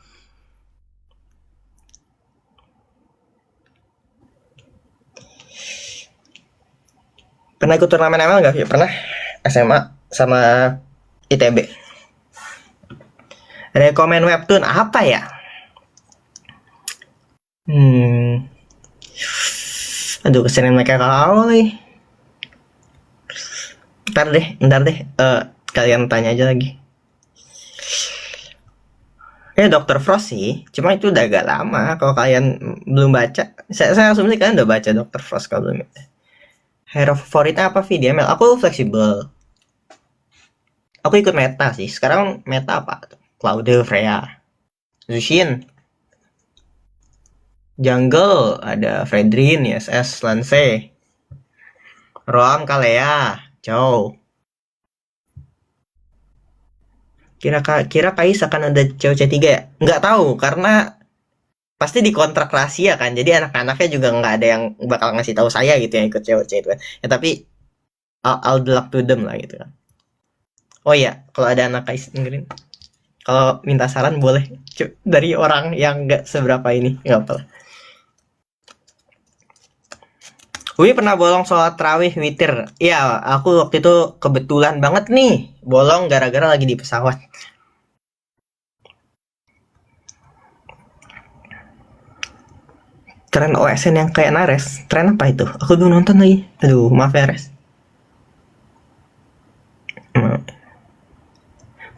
Pernah ikut turnamen ML nggak? Ya pernah, SMA sama ITB. Rekomen webtoon apa ya? Aduh, kesini mereka kali. Ntar deh. Kalian tanya aja lagi. Dr. Frost sih, cuma itu udah agak lama. Kalau kalian belum baca, saya asumsi kalian udah baca Dr. Frost kalau belum. Hero favoritnya apa VDML? Aku fleksibel. Aku ikut meta sih. Sekarang meta apa? Cloud, Freya, Zushin. Jungle ada Fredrin, YSS, Lance, Roam, Kalea, Chow. Kira Kais akan ada COC3 ya? Nggak tahu, karena pasti dikontrak rahasia kan, jadi anak-anaknya juga nggak ada yang bakal ngasih tahu saya gitu yang ikut COC itu kan ya. Tapi I'll do luck to them lah gitu kan. Oh iya, kalau ada anak Kais dengerin, kalau minta saran boleh dari orang yang nggak seberapa ini, nggak apa-apa. Wih, pernah bolong sholat tarawih witir. Iya, aku waktu itu kebetulan banget nih bolong gara-gara lagi di pesawat. Tren OSN yang kayak Nares, tren apa itu? Aku belum nonton lagi. Aduh, maaf ya Res.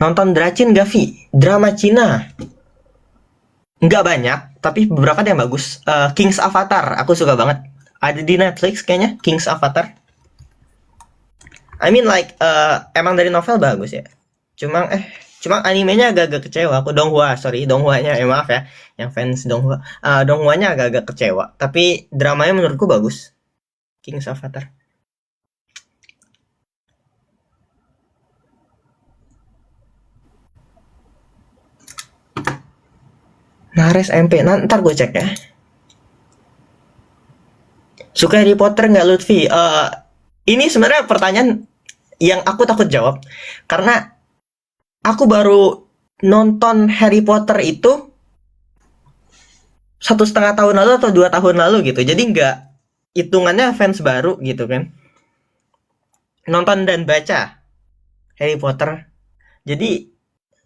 Nonton Dracin gak Vi? Drama Cina. Nggak banyak, tapi beberapa yang bagus. King's Avatar, aku suka banget. Ada di Netflix kayaknya, King's Avatar. I mean like, emang dari novel bagus ya. Cuma Cuma animenya agak-agak kecewa. Aku Donghuanya, maaf ya, yang fans Donghua. Donghuanya agak-agak kecewa. Tapi dramanya menurutku bagus. King's Avatar. Nares MP, ntar gue cek ya. Suka Harry Potter nggak Lutfi? Ini sebenarnya pertanyaan yang aku takut jawab karena aku baru nonton Harry Potter itu 1,5 tahun lalu atau 2 tahun lalu gitu. Jadi nggak hitungannya fans baru gitu kan. Nonton dan baca Harry Potter. Jadi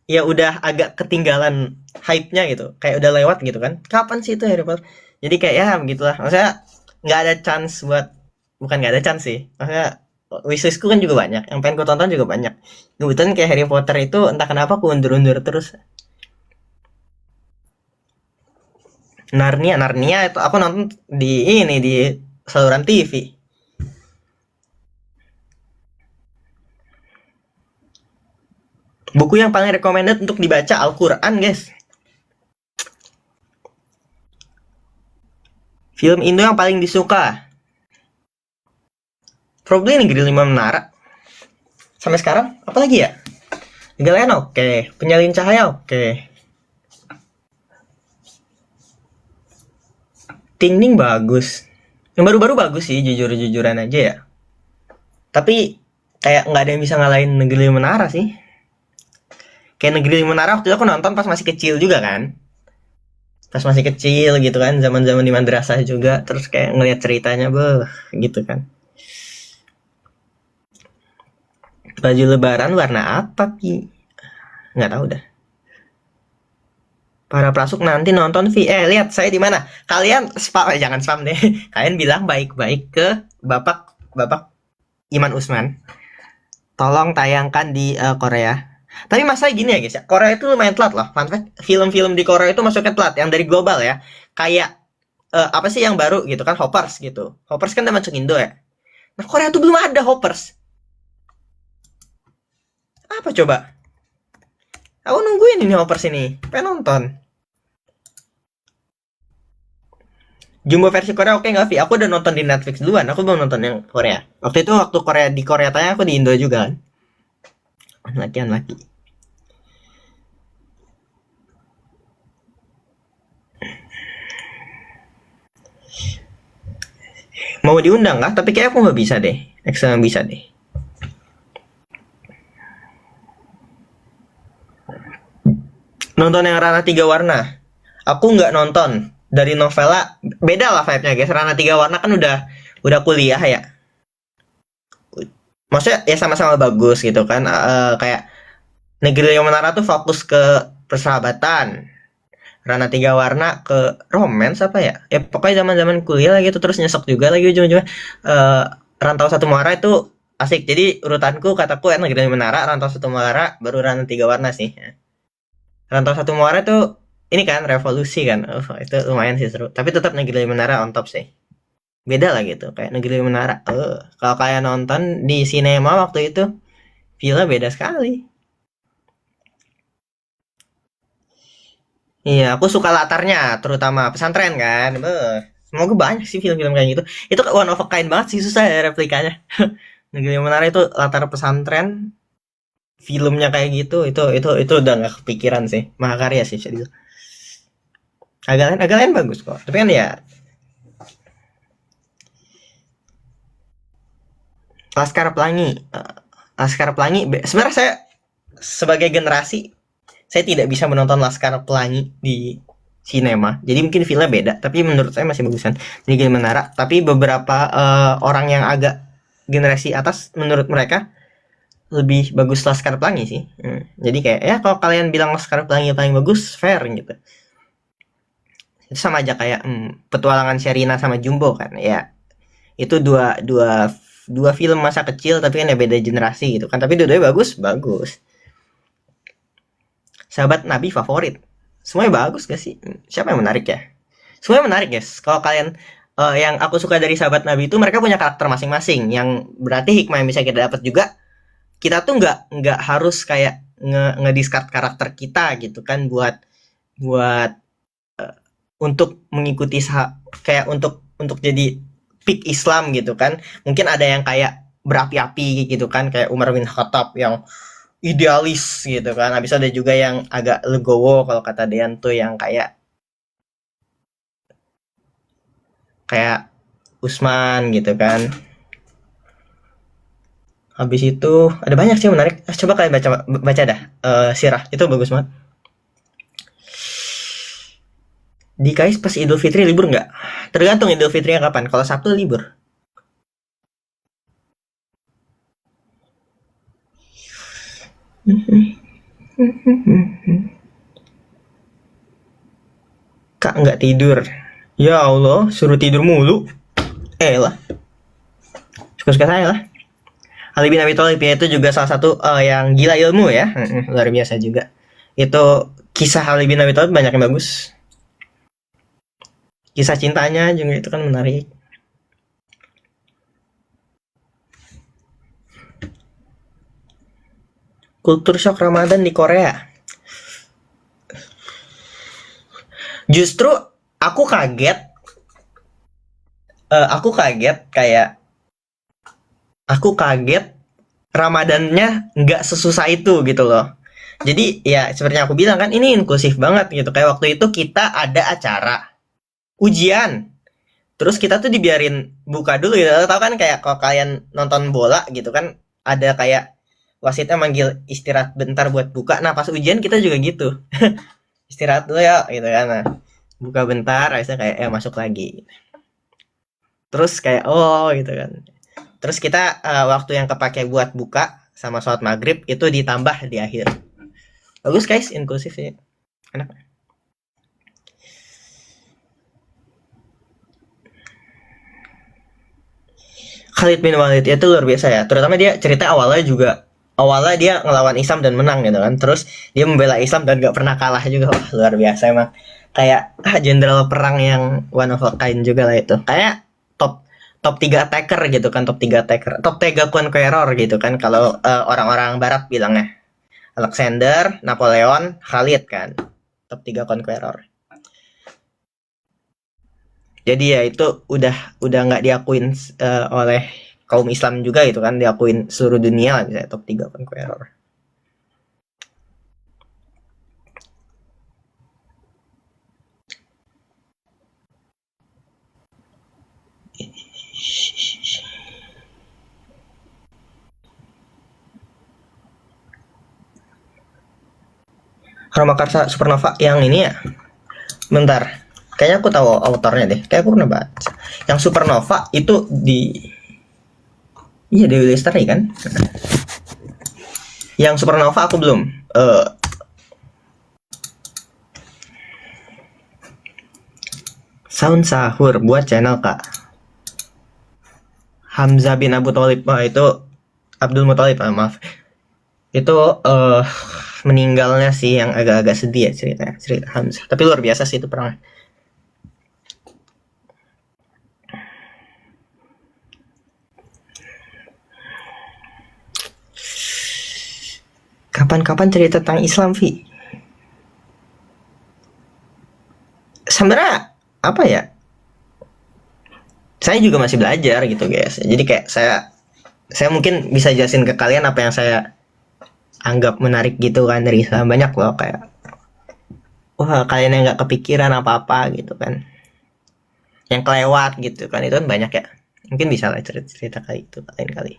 ya udah agak ketinggalan hype-nya gitu. Kayak udah lewat gitu kan. Kapan sih itu Harry Potter? Jadi kayak ya begitulah. Maksudnya nggak ada chance bukan nggak ada chance sih. Maksudnya wishlistku kan juga banyak. Yang pengen ku tonton juga banyak. Kebetulan kayak Harry Potter itu entah kenapa aku undur-undur terus. Narnia itu aku nonton di saluran TV. Buku yang paling recommended untuk dibaca Al-Quran, guys. Film Indo yang paling disuka. Probably Negeri Lima Menara. Sampai sekarang, apa lagi ya? Negara oke. Penyalin Cahaya oke. Ting Ning bagus. Yang baru-baru bagus sih, jujur-jujuran aja ya. Tapi kayak nggak ada yang bisa ngalahin Negeri Lima Menara sih. Kayak Negeri Lima Menara waktu itu aku nonton pas masih kecil juga kan. Pas masih kecil gitu kan, zaman-zaman di madrasah juga. Terus kayak ngeliat ceritanya, gitu kan. Baju lebaran warna apa, Pi? Nggak tahu dah. Para prasuk nanti nonton lihat saya di mana? Kalian jangan spam deh. Kalian bilang baik-baik ke Bapak Iman Usman. Tolong tayangkan di Korea. Tapi masalah gini ya guys ya, Korea itu lumayan telat loh. Fun fact, film-film di Korea itu masuknya telat, yang dari global ya. Kayak apa sih yang baru gitu kan, Hoppers gitu. Hoppers kan udah masuk Indo ya. Nah Korea tuh belum ada Hoppers. Apa coba? Aku nungguin ini Hoppers ini, pengen nonton. Jumbo versi Korea oke nggak Vi? Aku udah nonton di Netflix duluan, aku belum nonton yang Korea. Waktu itu di Korea tanya aku di Indo juga kan. Latihan lagi. Mau diundang kah? Tapi kayak aku nggak bisa deh. Excel bisa deh. Nonton yang Rana 3 Warna. Aku nggak nonton. Dari novela beda lah vibe-nya guys. Rana 3 Warna kan udah kuliah ya. Maksudnya ya sama-sama bagus gitu kan. Kayak Negeri Lima Menara tuh fokus ke persahabatan. Rana 3 Warna ke romance apa ya? Ya pokoknya zaman-zaman kuliah lah gitu, terus nyesek juga lagi ujung-ujungnya. Rantau Satu Muara itu asik. Jadi urutanku kataku Negeri Lima Menara, Rantau Satu Muara, baru Rana 3 Warna sih. Rantau Satu Muara tuh ini kan revolusi kan. Itu lumayan sih seru. Tapi tetap Negeri Lima Menara on top sih. Beda lah gitu, kayak Negeri Lima Menara. Kalau kalian nonton di sinema waktu itu, filmnya beda sekali. Iya, aku suka latarnya, terutama pesantren kan. Semoga banyak sih film-film kayak gitu. Itu one of a kind banget sih, susah ya replikanya. Negeri Lima Menara itu latar pesantren, filmnya kayak gitu, itu udah nggak kepikiran sih. Mahakarya sih jadi. Agak lain bagus kok. Tapi kan ya Laskar Pelangi. Sebenarnya saya sebagai generasi saya tidak bisa menonton Laskar Pelangi di sinema. Jadi mungkin filmnya beda, tapi menurut saya masih bagusan Negeri Menara. Tapi beberapa orang yang agak generasi atas menurut mereka lebih bagus Laskar Pelangi sih. Jadi kayak ya kalau kalian bilang Laskar Pelangi paling bagus, fair gitu. Itu sama aja kayak petualangan Sherina sama Jumbo kan. Ya itu dua film masa kecil tapi kan ya beda generasi gitu kan. Tapi dua-duanya bagus. Sahabat Nabi favorit. Semuanya bagus gak sih? Siapa yang menarik ya? Semuanya menarik guys. Kalau kalian yang aku suka dari Sahabat Nabi itu mereka punya karakter masing-masing. Yang berarti hikmah yang bisa kita dapat juga. Kita tuh nggak harus kayak ngediscard karakter kita gitu kan buat buat untuk mengikuti kayak untuk jadi peak Islam gitu kan. Mungkin ada yang kayak berapi-api gitu kan kayak Umar bin Khattab yang idealis gitu kan. Habis ada juga yang agak legowo kalau kata Dean tuh yang kayak Usman gitu kan. Habis itu ada banyak sih yang menarik. Coba kalian baca dah sirah itu bagus banget. Di KAIS pas Idul Fitri libur nggak? Tergantung Idul Fitrinya kapan. Kalau Sabtu libur. Kak nggak tidur. Ya Allah, suruh tidur mulu. Lah, suka-suka saya lah. Ali bin Abi Thalib ya, itu juga salah satu yang gila ilmu ya. Luar biasa juga. Itu kisah Ali bin Abi Thalib banyak yang bagus. Kisah cintanya juga itu kan menarik. Kultur shock Ramadan di Korea. Justru aku kaget Ramadannya nggak sesusah itu gitu loh. Jadi ya seperti yang aku bilang kan ini inklusif banget gitu. Kayak waktu itu kita ada acara ujian. Terus kita tuh dibiarin buka dulu gitu. Tahu kan kayak kalau kalian nonton bola gitu kan ada kayak wasitnya manggil istirahat bentar buat buka. Nah, pas ujian kita juga gitu. Istirahat dulu ya gitu kan. Nah, buka bentar, habisnya kayak masuk lagi. Terus kayak gitu kan. Terus kita waktu yang kepake buat buka sama sholat maghrib itu ditambah di akhir. Bagus guys, inklusif ya. Enak. Khalid bin Walid itu luar biasa ya. Terutama dia cerita awalnya dia ngelawan Islam dan menang gitu kan. Terus dia membela Islam dan gak pernah kalah juga. Wah, luar biasa emang. Kayak jenderal perang yang one of a kind juga lah itu. Kayak top 3 attacker gitu kan, top 3 attacker. Top 3 conqueror gitu kan kalau orang-orang barat bilangnya. Alexander, Napoleon, Khalid kan. Top 3 conqueror. Jadi ya itu udah nggak diakuin oleh kaum Islam juga gitu kan, diakuin seluruh dunia lah misalnya top 3 conqueror. Ramakarsa Supernova yang ini ya. Bentar. Kayaknya aku tahu autornya deh. Kayak aku pernah baca. Yang Supernova itu Iya, Dewi Lestari kan? Yang Supernova aku belum. Sound sahur buat channel Kak. Hamzah bin Abu Thalib. Itu Abdul Muthalib, maaf. Itu meninggalnya sih yang agak-agak sedih ya cerita Hamzah. Tapi luar biasa sih itu perangnya. Kapan-kapan cerita tentang Islam, Vi? Sebenarnya apa ya? Saya juga masih belajar gitu, guys. Jadi kayak saya mungkin bisa jelasin ke kalian apa yang saya anggap menarik gitu kan dari Islam. Banyak loh kayak wah, kalian yang nggak kepikiran apa-apa gitu kan. Yang kelewat gitu kan. Itu kan banyak ya. Mungkin bisa lah cerita kali itu lain kali.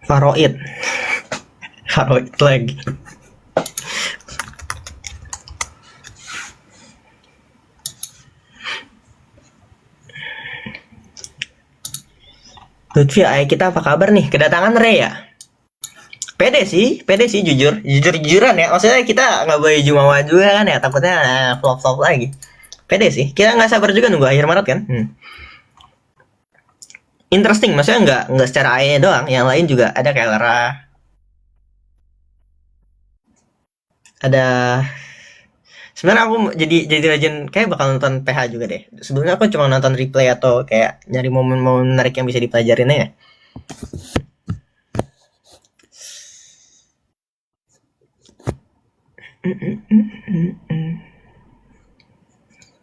Faroid lagi. Lutfi, kita apa kabar nih? Kedatangan Ray ya? Pede sih jujur-jujuran ya. Maksudnya kita nggak boleh jumawa juga kan ya, takutnya flop lagi. Pede sih, kita nggak sabar juga nunggu akhir Maret kan. Interesting, maksudnya nggak secara AI doang, yang lain juga ada kayak Lara. ada sebenarnya aku jadi legend kayak bakal nonton PH juga deh. Sebelumnya aku cuma nonton replay atau kayak nyari momen-momen menarik yang bisa dipelajarin ya.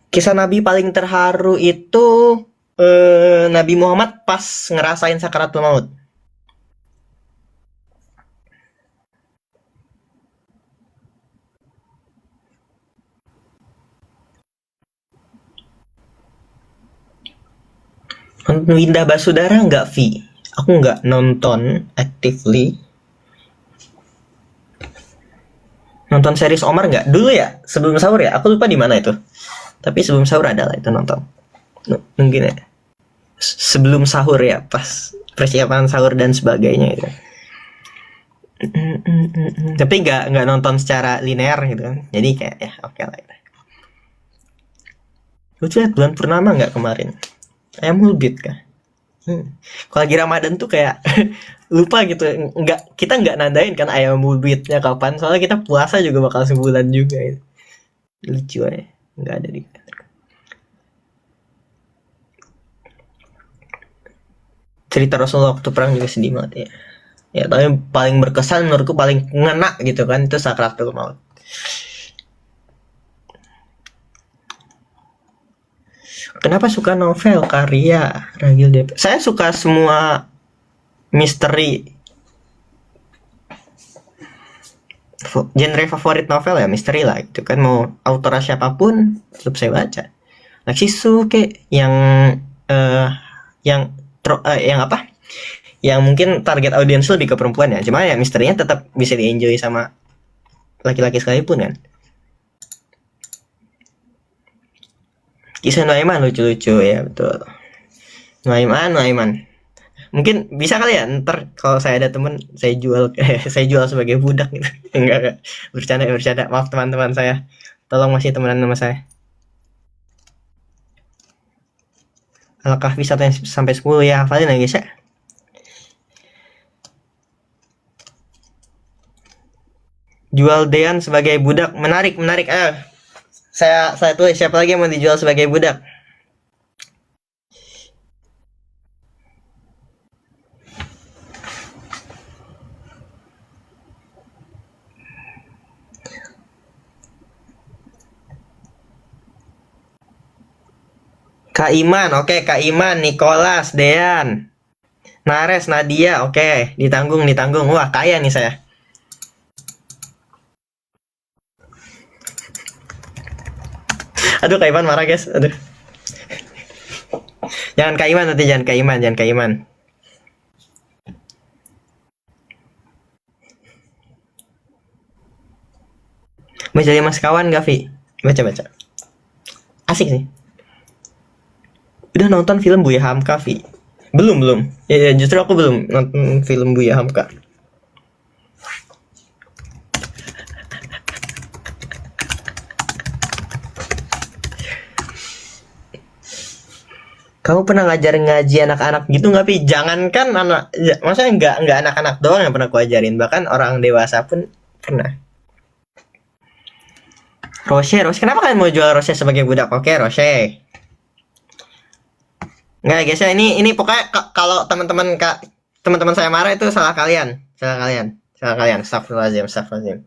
Kisah Nabi paling terharu itu Nabi Muhammad pas ngerasain sakaratul maut. Windah Basudara nggak, Vi? Aku nggak nonton actively. Nonton series Omar nggak? Dulu ya, sebelum sahur ya. Aku lupa di mana itu. Tapi sebelum sahur adalah itu nonton. Mungkin ya. Sebelum sahur ya, pas persiapan sahur dan sebagainya itu. Tapi nggak nonton secara linear gitu kan. Jadi kayak ya oke lah. Lucu ya, bulan purnama nggak kemarin? Ayam Hulbit kah? Kalau lagi Ramadan tuh kayak lupa gitu, kita nggak nandain kan ayam Hulbitnya kapan, soalnya kita puasa juga bakal sebulan juga gitu. Lucu aja, nggak ada di cerita Rasulullah waktu perang juga sedih banget ya. Ya tapi paling berkesan menurutku, paling ngena gitu kan, itu Sakaratul Maut. Kenapa suka novel karya Ragil DP? Saya suka semua misteri. Genre favorit novel ya misteri lah gitu kan, mau autor siapapun tetap saya baca. Naksisu kayak yang apa? Yang mungkin target audiens lebih ke perempuan ya. Cuma ya misterinya tetap bisa di-enjoy sama laki-laki sekalipun kan. Kisah Nuaiman lucu-lucu ya, betul. Nuaiman. Mungkin bisa kali ya ntar kalau saya ada temen saya jual sebagai budak gitu. Enggak. Bercanda. Maaf teman-teman saya. Tolong masih temenan sama saya. Al-Kahfi 1 sampai 10 ya, hafalin ya guys ya. Jual Dean sebagai budak, menarik. Saya tulis siapa lagi yang mau dijual sebagai budak. Kak Iman, oke. Kak Iman, Nicholas, Dean, Nares, Nadia, oke. Ditanggung. Wah, kaya nih saya. Aduh, Kak Iman marah guys. Aduh. Jangan Kak Iman nanti, jangan Kak Iman. Baca 5 sekawan gak, Vi? Baca. Asik sih. Udah nonton film Buya Hamka, Vi? Belum. Ya, justru aku belum nonton film Buya Hamka. Kamu pernah ngaji anak-anak gitu nggak, Pi? Jangankan anak, ya, maksudnya nggak anak-anak doang yang pernah aku ajarin, bahkan orang dewasa pun pernah. Rose, kenapa kalian mau jual Rose sebagai budak? Oke, Rose. Nggak guys ya, ini pokoknya kalau teman-teman saya marah itu salah kalian. Astagfirullahaladzim.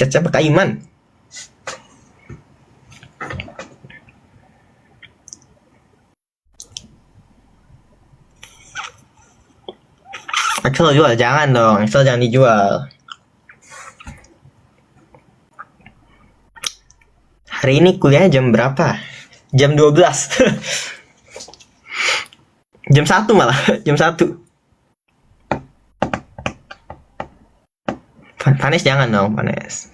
Chat sama Kak Iman. Axel jual, jangan dong. Axel jangan dijual. Hari ini kuliahnya jam berapa? Jam 12. Jam 1 malah. Jam 1. Panes jangan dong, Panes.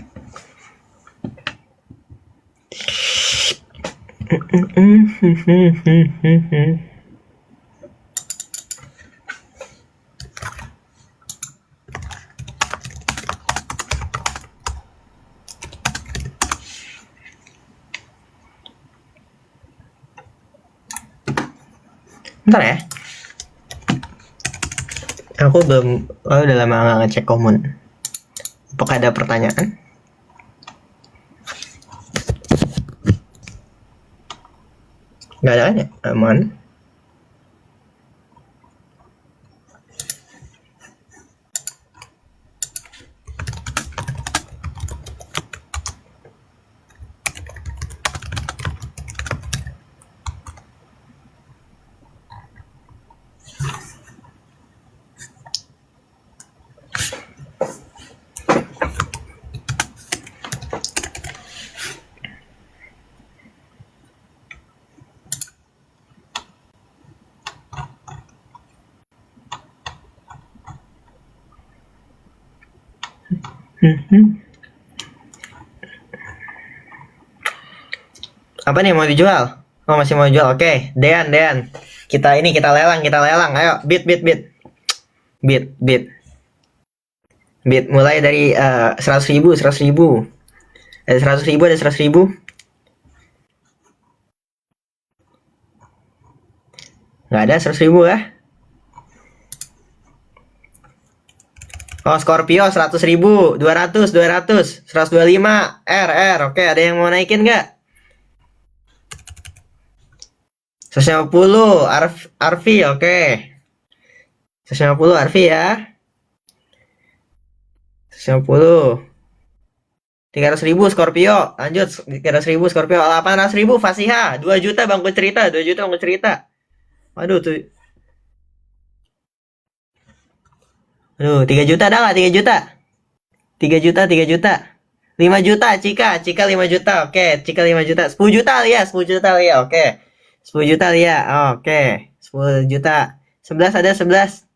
Bentar ya. Aku udah lama nggak ngecek komun. Apakah ada pertanyaan? Nggak ada kan ya? Aman. Apa nih mau dijual? Oh masih mau jual. Oke, Dean. Kita lelang. Ayo, bid. Mulai dari 100.000. Ada 100.000. Nggak ada 100.000 ya? Oh, Scorpio 100.000, 200, 125, R. Oke, ada yang mau naikin nggak? 150, Arfi, oke. 150 Arfi ya. 150. 300.000 Scorpio. Lanjut 300.000 Scorpio. 800.000 Fasiha. 2 juta bangku cerita. Waduh tuh. Aduh, 3 juta dah lah, 3 juta. 3 juta. 5 juta Cika 5 juta. Oke, Cika 5 juta. 10 juta Lia, oke. 10 juta Lia. Oke. 10 juta. 11 ada 11.